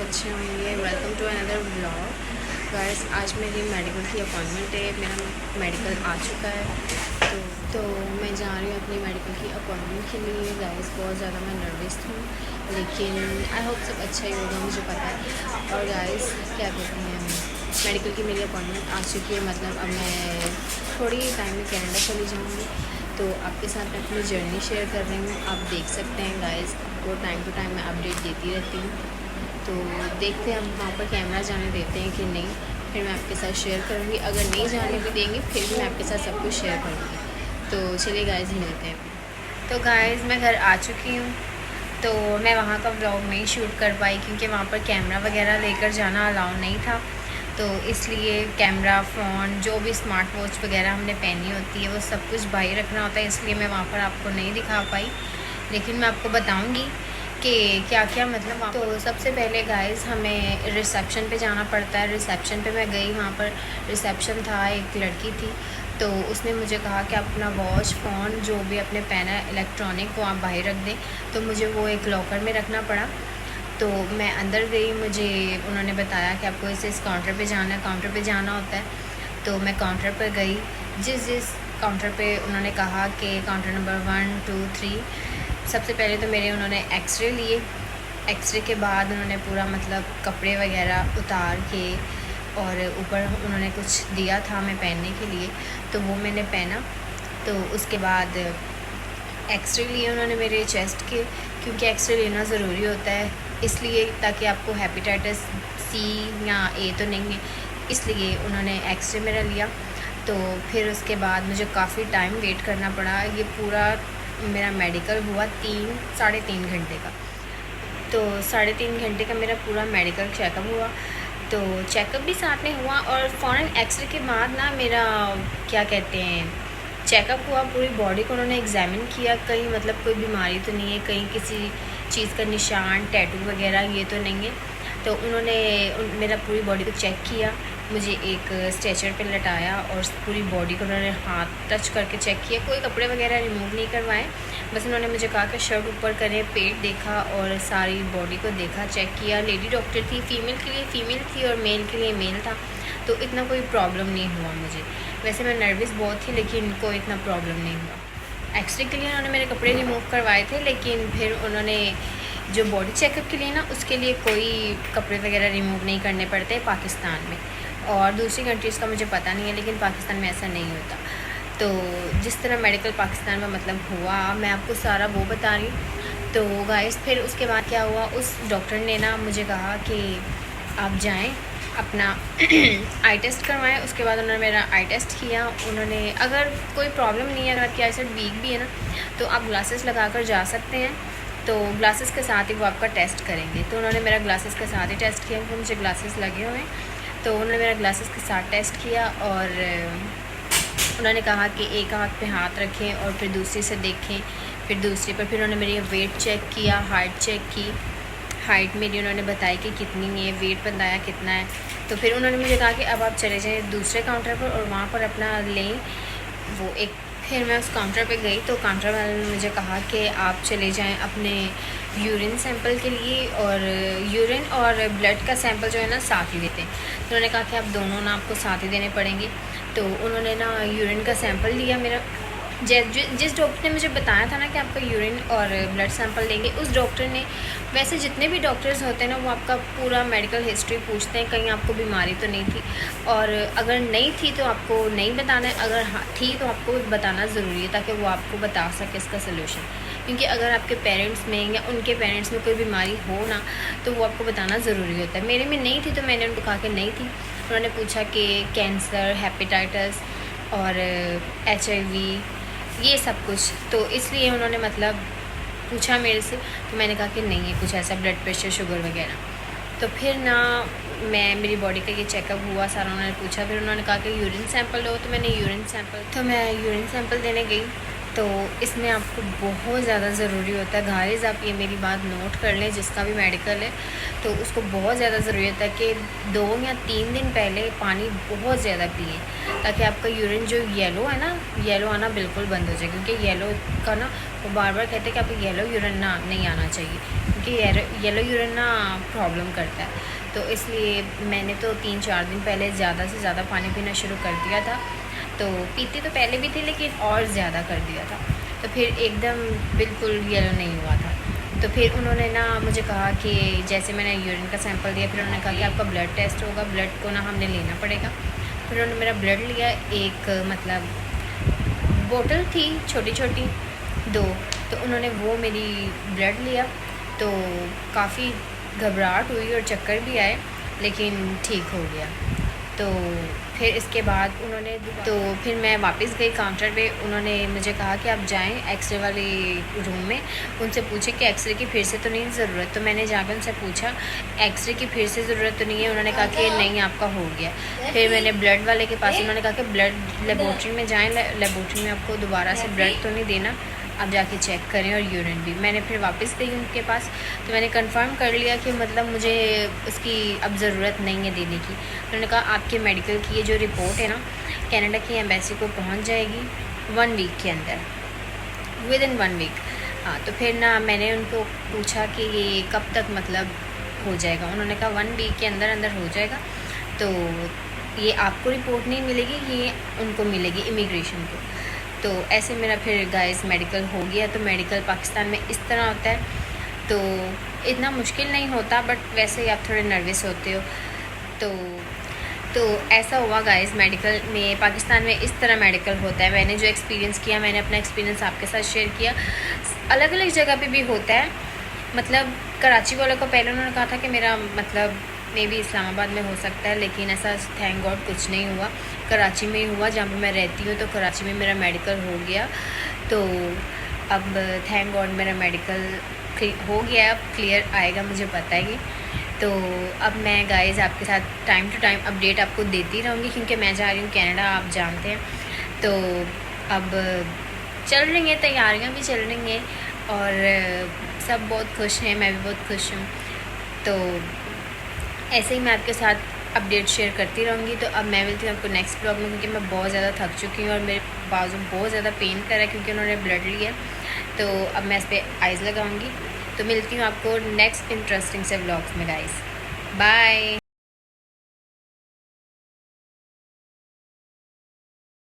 अच्छे होंगे। Welcome to another vlog. Guys, आज मेरी मेडिकल की अपॉइंटमेंट है। मेरा मेडिकल आ चुका है तो मैं जा रही हूँ अपनी मेडिकल की अपॉइंटमेंट के लिए। गाइस, बहुत ज़्यादा मैं नर्वस हूँ, लेकिन आई होप सब अच्छा ही होगा, मुझे पता है। और गाइस, क्या कहते हैं, मेडिकल की मेरी अपॉइंटमेंट आ चुकी है। मतलब अब मैं थोड़ी टाइम में कनाडा चली जाऊँगी, तो आपके साथ मैं अपनी जर्नी शेयर कर रही हूँ। आप देख सकते हैं गाइस, आपको टाइम टू टाइम मैं अपडेट देती रहती हूँ। तो देखते हैं हम वहाँ पर कैमरा जाने देते हैं कि नहीं, फिर मैं आपके साथ शेयर करूँगी। अगर नहीं जाने भी देंगे फिर भी मैं आपके साथ सब कुछ शेयर करूँगी। तो चलिए गाइस, मिलते हैं। तो गाइस, मैं घर आ चुकी हूँ। तो मैं वहाँ का व्लॉग नहीं शूट कर पाई क्योंकि वहाँ पर कैमरा वगैरह लेकर जाना अलाउ नहीं था। तो इसलिए कैमरा, फ़ोन, जो भी स्मार्ट वॉच वगैरह हमने पहनी होती है वो सब कुछ बाहर रखना होता है, इसलिए मैं वहाँ पर आपको नहीं दिखा पाई। लेकिन मैं आपको बताऊँगी कि क्या क्या मतलब। तो सबसे पहले गाइस, हमें रिसेप्शन पे जाना पड़ता है। रिसेप्शन पे मैं गई, वहाँ पर रिसेप्शन था, एक लड़की थी। तो उसने मुझे कहा कि अपना वॉच, फ़ोन, जो भी अपने पेन है इलेक्ट्रॉनिक, वो आप बाहर रख दें। तो मुझे वो एक लॉकर में रखना पड़ा। तो मैं अंदर गई, मुझे उन्होंने बताया कि आपको इस काउंटर पे जाना है, काउंटर पे जाना होता है। तो मैं काउंटर पर गई। जिस काउंटर पे उन्होंने कहा कि काउंटर नंबर 1 2 3, सबसे पहले तो मेरे उन्होंने एक्सरे लिए। एक्सरे के बाद उन्होंने पूरा मतलब कपड़े वगैरह उतार के और ऊपर उन्होंने कुछ दिया था मैं पहनने के लिए, तो वो मैंने पहना। तो उसके बाद एक्सरे लिए उन्होंने मेरे चेस्ट के, क्योंकि एक्सरे लेना ज़रूरी होता है, इसलिए ताकि आपको हेपेटाइटिस सी या ए तो नहीं है, इसलिए उन्होंने एक्सरे मेरा लिया। तो फिर उसके बाद मुझे काफ़ी टाइम वेट करना पड़ा। ये पूरा मेरा मेडिकल हुआ 3-3.5 घंटे का। तो 3.5 घंटे का मेरा पूरा मेडिकल चेकअप हुआ। तो चेकअप भी साथ में हुआ और फ़ौरन एक्सरे के बाद ना मेरा क्या कहते हैं चेकअप हुआ। पूरी बॉडी को उन्होंने एग्ज़ामिन किया, कहीं मतलब कोई बीमारी तो नहीं है, कहीं किसी चीज़ का निशान, टैटू वगैरह ये तो नहीं है। तो उन्होंने मेरा पूरी बॉडी को चेक किया, मुझे एक स्ट्रेचर पे लटाया और पूरी बॉडी को उन्होंने हाथ टच करके चेक किया। कोई कपड़े वगैरह रिमूव नहीं करवाए, बस उन्होंने मुझे कहा कि शर्ट ऊपर करें, पेट देखा और सारी बॉडी को देखा, चेक किया। लेडी डॉक्टर थी, फ़ीमेल के लिए फ़ीमेल थी और मेल के लिए मेल था। तो इतना कोई प्रॉब्लम नहीं हुआ मुझे। वैसे मैं नर्वस बहुत थी, लेकिन कोई इतना प्रॉब्लम नहीं हुआ। एक्सरे के लिए उन्होंने मेरे कपड़े रिमूव करवाए थे, लेकिन फिर उन्होंने जो बॉडी चेकअप के लिए ना, उसके लिए कोई कपड़े वगैरह रिमूव नहीं करने पड़ते पाकिस्तान में। और दूसरी कंट्रीज़ का मुझे पता नहीं है, लेकिन पाकिस्तान में ऐसा नहीं होता। तो जिस तरह मेडिकल पाकिस्तान में मतलब हुआ, मैं आपको सारा वो बता रही हूँ। तो गाइस, फिर उसके बाद क्या हुआ, उस डॉक्टर ने ना मुझे कहा कि आप जाएं अपना आई टेस्ट करवाएं। उसके बाद उन्होंने मेरा आई टेस्ट किया। उन्होंने, अगर कोई प्रॉब्लम नहीं है, अगर आपकी आई साइट वीक भी है ना, तो आप ग्लासेस लगा कर जा सकते हैं। तो ग्लासेस के साथ ही वो आपका टेस्ट करेंगे। तो उन्होंने मेरा ग्लासेस के साथ ही टेस्ट किया, क्योंकि मुझे ग्लासेस लगे हुए हैं। तो उन्होंने मेरा ग्लासेस के साथ टेस्ट किया और उन्होंने कहा कि एक आँख पे हाथ रखें और फिर दूसरी से देखें, फिर दूसरी पर। फिर उन्होंने मेरी वेट चेक किया, हाइट चेक की। हाइट मेरी उन्होंने बताई कि कितनी है, वेट बताया कितना है। तो फिर उन्होंने मुझे कहा कि अब आप चले जाएँ दूसरे काउंटर पर और वहाँ पर अपना लें वो एक। फिर मैं उस काउंटर पे गई, तो काउंटर वाले ने मुझे कहा कि आप चले जाएं अपने यूरिन सैंपल के लिए, और यूरिन और ब्लड का सैंपल जो है ना साथ ही देते हैं। तो उन्होंने कहा कि आप दोनों ना आपको साथ ही देने पड़ेंगे। तो उन्होंने ना यूरिन का सैंपल लिया मेरा। जिस डॉक्टर ने मुझे बताया था ना कि आपका यूरिन और ब्लड सैंपल लेंगे, उस डॉक्टर ने, वैसे जितने भी डॉक्टर्स होते हैं ना, वो आपका पूरा मेडिकल हिस्ट्री पूछते हैं, कहीं आपको बीमारी तो नहीं थी। और अगर नहीं थी तो आपको नहीं बताना है, अगर हाँ थी तो आपको बताना ज़रूरी है, ताकि वो आपको बता सके इसका सलूशन। क्योंकि अगर आपके पेरेंट्स में या उनके पेरेंट्स में कोई बीमारी हो ना, तो वो आपको बताना ज़रूरी होता है। मेरे में नहीं थी, तो मैंने उनको कहा कि नहीं थी। उन्होंने पूछा कि कैंसर, हेपेटाइटिस और HIV, ये सब कुछ। तो इसलिए उन्होंने मतलब पूछा मेरे से, तो मैंने कहा कि नहीं है कुछ ऐसा, ब्लड प्रेशर, शुगर वगैरह। तो फिर ना मेरी बॉडी का ये चेकअप हुआ सारा, उन्होंने पूछा। फिर उन्होंने कहा कि यूरिन सैंपल लो, तो मैंने यूरिन सैंपल देने गई। तो इसमें आपको बहुत ज़्यादा ज़रूरी होता है गाइस, आप ये मेरी बात नोट कर लें, जिसका भी मेडिकल है तो उसको बहुत ज़्यादा ज़रूरी होता है कि 2 या 3 दिन पहले पानी बहुत ज़्यादा पिए, ताकि आपका यूरिन जो येलो है ना, येलो आना बिल्कुल बंद हो जाए। क्योंकि येलो का ना, वो बार बार कहते हैं कि आपको येलो यूरिन ना नहीं आना चाहिए। क्योंकि येलो यूरिन ना प्रॉब्लम करता है, तो इसलिए मैंने तो 3-4 दिन पहले ज़्यादा से ज़्यादा पानी पीना शुरू कर दिया था। तो पीती तो पहले भी थी लेकिन और ज़्यादा कर दिया था, तो फिर एकदम बिल्कुल येलो नहीं हुआ था। तो फिर उन्होंने ना मुझे कहा कि जैसे मैंने यूरिन का सैंपल दिया, फिर उन्होंने कहा कि आपका ब्लड टेस्ट होगा, ब्लड को ना हमने लेना पड़ेगा। फिर उन्होंने मेरा ब्लड लिया, एक मतलब बोतल थी छोटी छोटी 2, तो उन्होंने वो मेरी ब्लड लिया। तो काफ़ी घबराहट हुई और चक्कर भी आए, लेकिन ठीक हो गया। तो फिर इसके बाद फिर मैं वापस गई काउंटर पे। उन्होंने मुझे कहा कि आप जाएं एक्सरे वाले रूम में, उनसे पूछें कि एक्सरे की फिर से तो नहीं ज़रूरत। तो मैंने जाकर उनसे पूछा एक्सरे की फिर से ज़रूरत तो नहीं है। उन्होंने कहा कि नहीं, आपका हो गया। फिर मैंने ब्लड वाले के पास, उन्होंने कहा कि ब्लड लेबोरेटरी में जाएँ, लेबोरेटरी में आपको दोबारा से ब्लड तो नहीं देना, आप जाके चेक करें, और यूरिन भी। मैंने फिर वापस गई उनके पास, तो मैंने कंफर्म कर लिया कि मतलब मुझे उसकी अब ज़रूरत नहीं है देने की। उन्होंने कहा आपके मेडिकल की ये जो रिपोर्ट है ना, कनाडा की एम्बेसी को पहुंच जाएगी 1 वीक के अंदर, विदिन 1 वीक। हाँ, तो फिर ना मैंने उनको पूछा कि ये कब तक मतलब हो जाएगा। उन्होंने कहा 1 वीक के अंदर अंदर हो जाएगा। तो ये आपको रिपोर्ट नहीं मिलेगी, ये उनको मिलेगी, इमिग्रेशन को। तो ऐसे मेरा फिर गाइस मेडिकल हो गया। तो मेडिकल पाकिस्तान में इस तरह होता है, तो इतना मुश्किल नहीं होता, बट वैसे ही आप थोड़े नर्वस होते हो। तो ऐसा हुआ गाइस, मेडिकल में पाकिस्तान में इस तरह मेडिकल होता है। मैंने जो एक्सपीरियंस किया, मैंने अपना एक्सपीरियंस आपके साथ शेयर किया। अलग अलग जगह पे भी होता है। मतलब कराची वालों को पहले उन्होंने कहा था कि मेरा मतलब मे बी इस्लामाबाद में हो सकता है, लेकिन ऐसा थैंक गॉड कुछ नहीं हुआ। कराची में ही हुआ, जहाँ पे मैं रहती हूँ। तो कराची में मेरा मेडिकल हो गया। तो अब थैंक गॉड मेरा मेडिकल हो गया, अब क्लियर आएगा, मुझे पता है कि। तो अब मैं गाइस आपके साथ टाइम टू टाइम अपडेट आपको देती रहूँगी, क्योंकि मैं जा रही हूँ कनाडा, आप जानते हैं। तो अब चल रही हैं तैयारियाँ भी चल रही हैं, और सब बहुत खुश हैं, मैं भी बहुत खुश हूँ। तो ऐसे ही मैं आपके साथ अपडेट शेयर करती रहूँगी। तो अब मैं मिलती हूँ आपको नेक्स्ट ब्लॉग में, क्योंकि मैं बहुत ज़्यादा थक चुकी हूँ और मेरे बाजू बहुत ज़्यादा पेन कर रहा है, क्योंकि उन्होंने ब्लड लिया। तो अब मैं इस पर आइज़ लगाऊँगी। तो मिलती हूँ आपको नेक्स्ट इंटरेस्टिंग से ब्लॉग्स में गाइस। बाय।